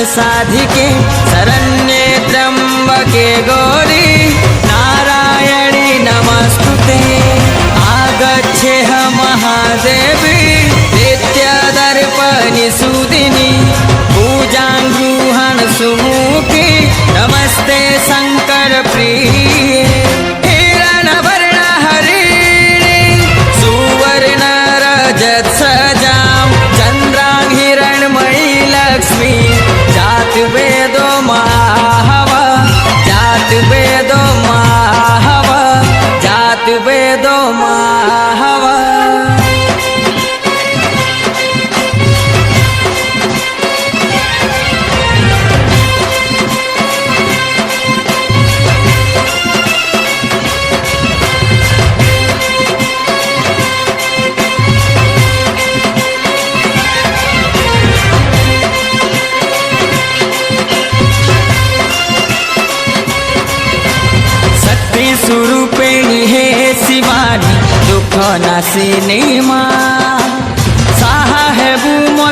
साधिके शरण्ये त्र्यंबके गौरी नारायणी नमस्तुते। आगच्छेह महादेवी नित्यदर्पणि सुदिनी पूजां गृहण सुमुखी नमस्ते शंकर प्रिये। हिरणवर्ण हरिणी सुवर्ण रजत सजां चंद्रां हिरणमयी लक्ष्मी जात वेदो माहवा जात वेदो माहवा जात वेदो माहवा। स्वरूपिणी हे शिवानी दुख नाशिनी मां।